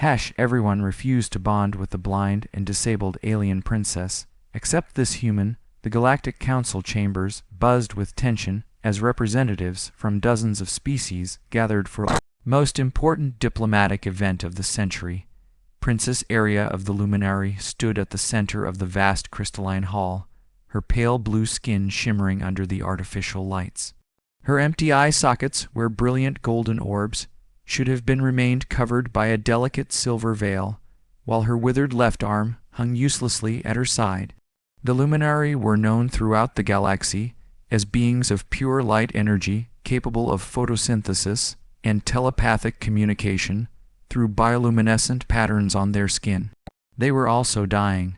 Everyone refused to bond with the blind and disabled alien princess. Except this human, the Galactic Council chambers buzzed with tension as representatives from dozens of species gathered for the most important diplomatic event of the century. Princess Aria of the Luminary stood at the center of the vast crystalline hall, her pale blue skin shimmering under the artificial lights. Her empty eye sockets, where brilliant golden orbs should have been remained covered by a delicate silver veil, while her withered left arm hung uselessly at her side. The Luminary were known throughout the galaxy as beings of pure light energy capable of photosynthesis and telepathic communication through bioluminescent patterns on their skin. They were also dying.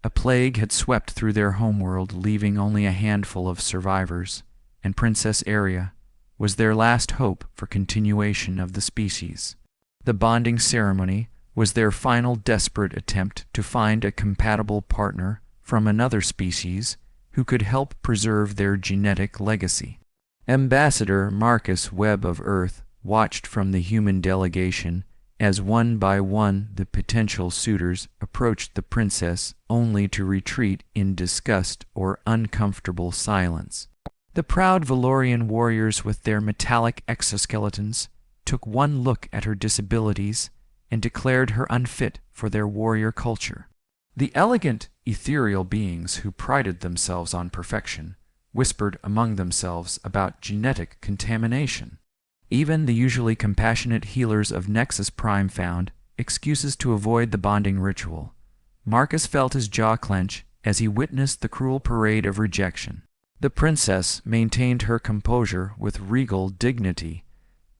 A plague had swept through their homeworld, leaving only a handful of survivors, and Princess Aria was their last hope for continuation of the species. The bonding ceremony was their final desperate attempt to find a compatible partner from another species who could help preserve their genetic legacy. Ambassador Marcus Webb of Earth watched from the human delegation as one by one the potential suitors approached the princess, only to retreat in disgust or uncomfortable silence. The proud Valorian warriors with their metallic exoskeletons took one look at her disabilities and declared her unfit for their warrior culture. The elegant, ethereal beings who prided themselves on perfection whispered among themselves about genetic contamination. Even the usually compassionate healers of Nexus Prime found excuses to avoid the bonding ritual. Marcus felt his jaw clench as he witnessed the cruel parade of rejection. The princess maintained her composure with regal dignity,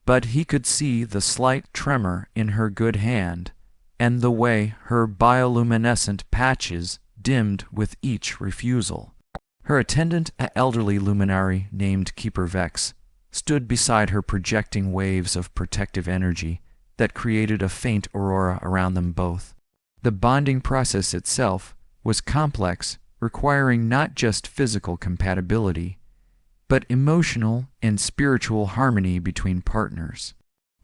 but he could see the slight tremor in her good hand, and the way her bioluminescent patches dimmed with each refusal. Her attendant, an elderly luminary named Keeper Vex, stood beside her, projecting waves of protective energy that created a faint aurora around them both. The bonding process itself was complex, requiring not just physical compatibility, but emotional and spiritual harmony between partners.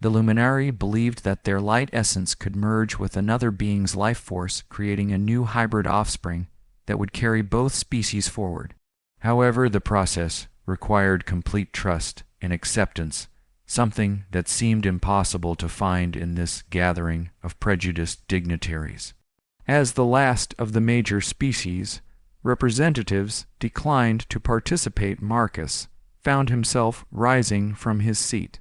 The Luminary believed that their light essence could merge with another being's life force, creating a new hybrid offspring that would carry both species forward. However, the process required complete trust and acceptance, something that seemed impossible to find in this gathering of prejudiced dignitaries. As the last of the major species, representatives declined to participate. Marcus found himself rising from his seat.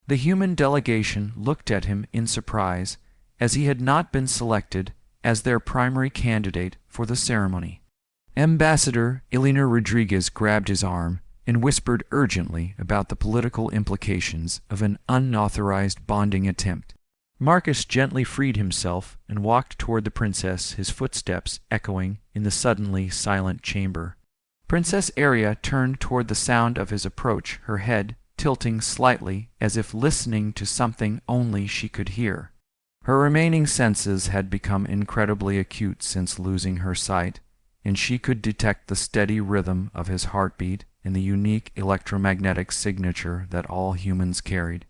The human delegation looked at him in surprise, as he had not been selected as their primary candidate for the ceremony. Ambassador Elena Rodriguez grabbed his arm and whispered urgently about the political implications of an unauthorized bonding attempt. Marcus gently freed himself and walked toward the princess, his footsteps echoing in the suddenly silent chamber. Princess Aria turned toward the sound of his approach, her head tilting slightly as if listening to something only she could hear. Her remaining senses had become incredibly acute since losing her sight, and she could detect the steady rhythm of his heartbeat and the unique electromagnetic signature that all humans carried.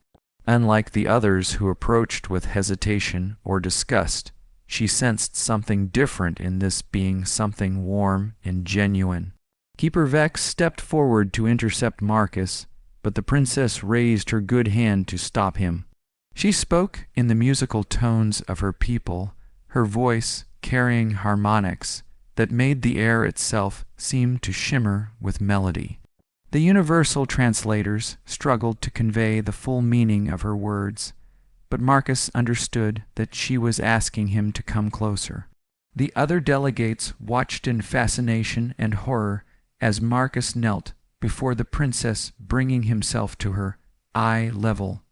Unlike the others who approached with hesitation or disgust, she sensed something different in this being, something warm and genuine. Keeper Vex stepped forward to intercept Marcus, but the princess raised her good hand to stop him. She spoke in the musical tones of her people, her voice carrying harmonics that made the air itself seem to shimmer with melody. The universal translators struggled to convey the full meaning of her words, but Marcus understood that she was asking him to come closer. The other delegates watched in fascination and horror as Marcus knelt before the princess, bringing himself to her eye level.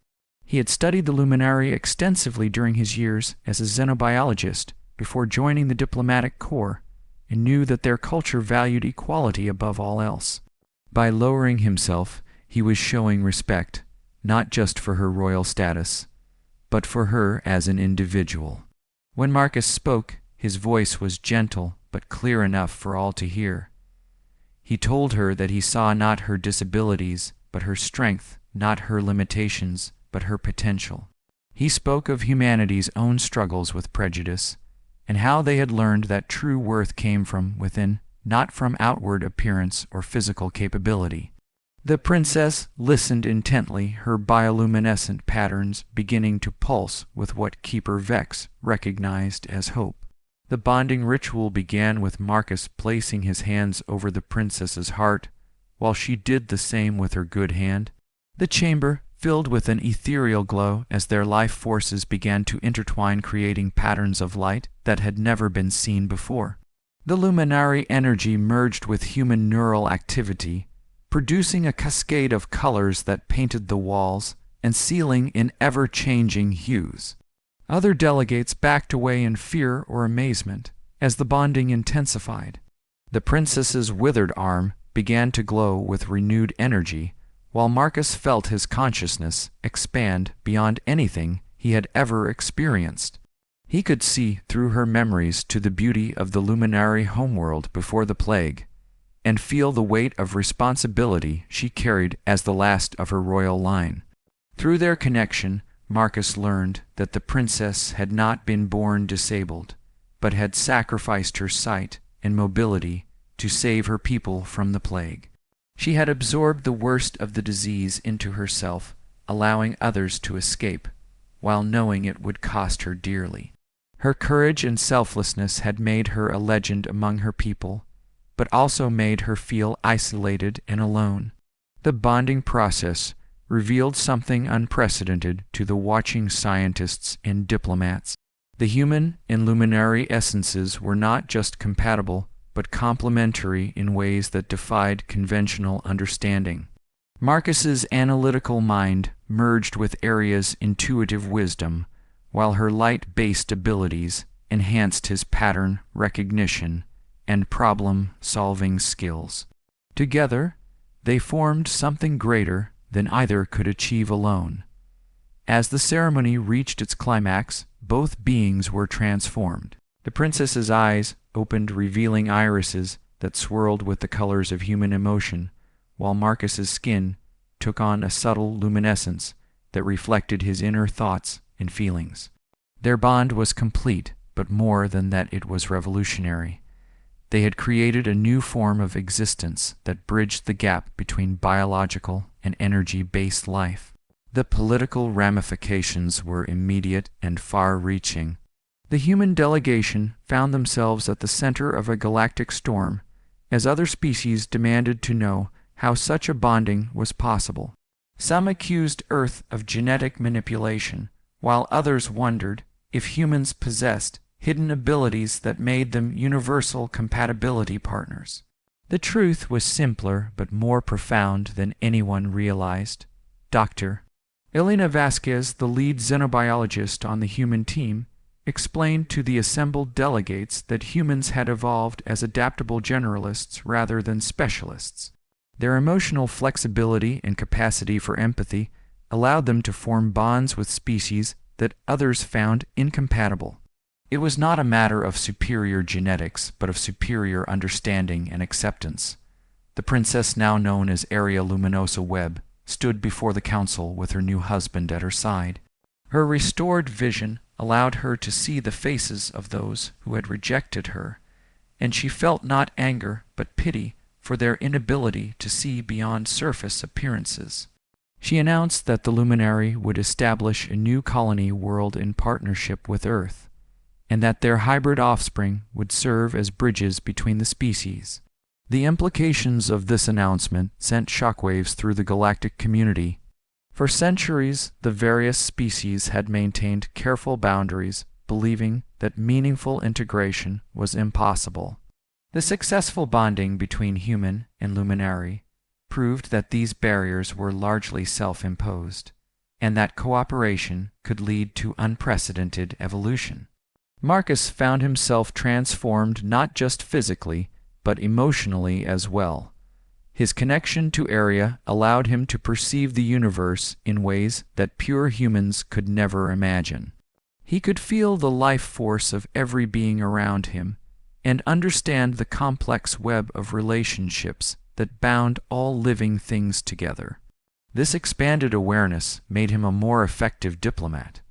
He had studied the Luminary extensively during his years as a xenobiologist before joining the diplomatic corps, and knew that their culture valued equality above all else. By lowering himself, he was showing respect, not just for her royal status, but for her as an individual. When Marcus spoke, his voice was gentle but clear enough for all to hear. He told her that he saw not her disabilities, but her strength, not her limitations, but her potential. He spoke of humanity's own struggles with prejudice, and how they had learned that true worth came from within, not from outward appearance or physical capability. The princess listened intently, her bioluminescent patterns beginning to pulse with what Keeper Vex recognized as hope. The bonding ritual began with Marcus placing his hands over the princess's heart, while she did the same with her good hand. The chamber filled with an ethereal glow as their life forces began to intertwine, creating patterns of light that had never been seen before. The luminary energy merged with human neural activity, producing a cascade of colors that painted the walls and ceiling in ever-changing hues. Other delegates backed away in fear or amazement as the bonding intensified. The princess's withered arm began to glow with renewed energy, while Marcus felt his consciousness expand beyond anything he had ever experienced. He could see through her memories to the beauty of the luminary homeworld before the plague, and feel the weight of responsibility she carried as the last of her royal line. Through their connection, Marcus learned that the princess had not been born disabled, but had sacrificed her sight and mobility to save her people from the plague. She had absorbed the worst of the disease into herself, allowing others to escape, while knowing it would cost her dearly. Her courage and selflessness had made her a legend among her people, but also made her feel isolated and alone. The bonding process revealed something unprecedented to the watching scientists and diplomats. The human and luminary essences were not just compatible, but complementary in ways that defied conventional understanding. Marcus's analytical mind merged with Aria's intuitive wisdom, while her light-based abilities enhanced his pattern recognition and problem-solving skills. Together, they formed something greater than either could achieve alone. As the ceremony reached its climax, both beings were transformed. The princess's eyes opened, revealing irises that swirled with the colors of human emotion, while Marcus's skin took on a subtle luminescence that reflected his inner thoughts and feelings. Their bond was complete, but more than that, it was revolutionary. They had created a new form of existence that bridged the gap between biological and energy-based life. The political ramifications were immediate and far-reaching. The human delegation found themselves at the center of a galactic storm, as other species demanded to know how such a bonding was possible. Some accused Earth of genetic manipulation, while others wondered if humans possessed hidden abilities that made them universal compatibility partners. The truth was simpler but more profound than anyone realized. Dr. Elena Vasquez, the lead xenobiologist on the human team, explained to the assembled delegates that humans had evolved as adaptable generalists rather than specialists. Their emotional flexibility and capacity for empathy allowed them to form bonds with species that others found incompatible. It was not a matter of superior genetics, but of superior understanding and acceptance. The princess, now known as Area Luminosa Webb, stood before the council with her new husband at her side. Her restored vision allowed her to see the faces of those who had rejected her, and she felt not anger but pity for their inability to see beyond surface appearances. She announced that the luminary would establish a new colony world in partnership with Earth, and that their hybrid offspring would serve as bridges between the species. The implications of this announcement sent shockwaves through the galactic community. For centuries, the various species had maintained careful boundaries, believing that meaningful integration was impossible. The successful bonding between human and luminary proved that these barriers were largely self-imposed, and that cooperation could lead to unprecedented evolution. Marcus found himself transformed not just physically, but emotionally as well. His connection to Area allowed him to perceive the universe in ways that pure humans could never imagine. He could feel the life force of every being around him and understand the complex web of relationships that bound all living things together. This expanded awareness made him a more effective diplomat.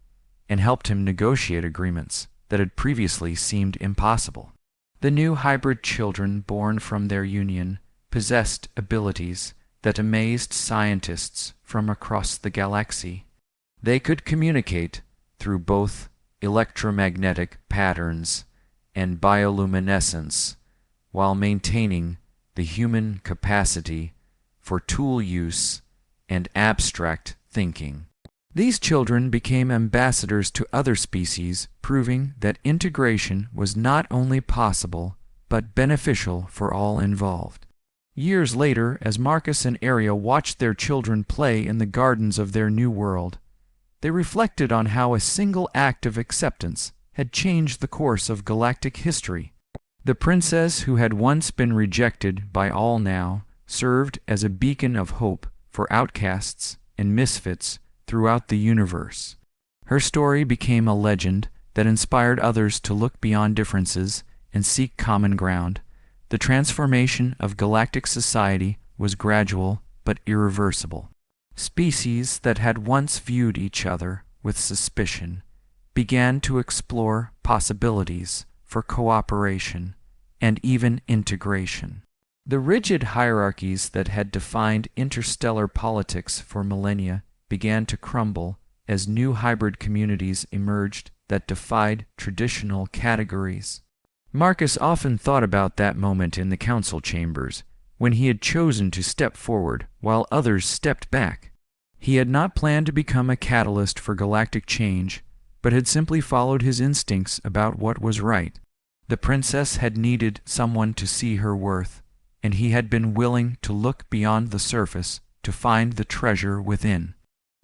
and helped him negotiate agreements that had previously seemed impossible. The new hybrid children born from their union possessed abilities that amazed scientists from across the galaxy. They could communicate through both electromagnetic patterns and bioluminescence, while maintaining the human capacity for tool use and abstract thinking. These children became ambassadors to other species, proving that integration was not only possible, but beneficial for all involved. Years later, as Marcus and Aria watched their children play in the gardens of their new world, they reflected on how a single act of acceptance had changed the course of galactic history. The princess, who had once been rejected by all, now served as a beacon of hope for outcasts and misfits throughout the universe. Her story became a legend that inspired others to look beyond differences and seek common ground. The transformation of galactic society was gradual but irreversible. Species that had once viewed each other with suspicion began to explore possibilities for cooperation and even integration. The rigid hierarchies that had defined interstellar politics for millennia began to crumble as new hybrid communities emerged that defied traditional categories. Marcus often thought about that moment in the council chambers, when he had chosen to step forward while others stepped back. He had not planned to become a catalyst for galactic change, but had simply followed his instincts about what was right. The princess had needed someone to see her worth, and he had been willing to look beyond the surface to find the treasure within.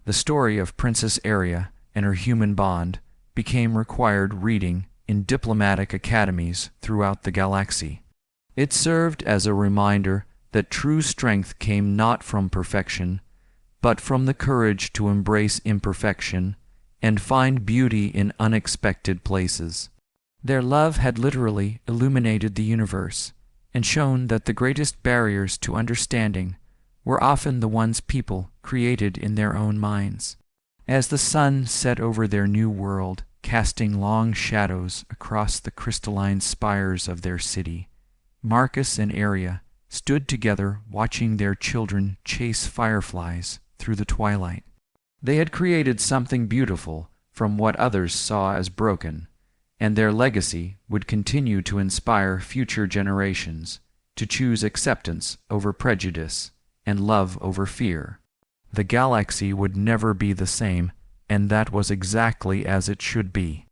The story of Princess Aria and her human bond became required reading in diplomatic academies throughout the galaxy. It served as a reminder that true strength came not from perfection, but from the courage to embrace imperfection and find beauty in unexpected places. Their love had literally illuminated the universe and shown that the greatest barriers to understanding were often the ones people created in their own minds. As the sun set over their new world, casting long shadows across the crystalline spires of their city, Marcus and Aria stood together watching their children chase fireflies through the twilight. They had created something beautiful from what others saw as broken, and their legacy would continue to inspire future generations to choose acceptance over prejudice and love over fear. The galaxy would never be the same, and that was exactly as it should be.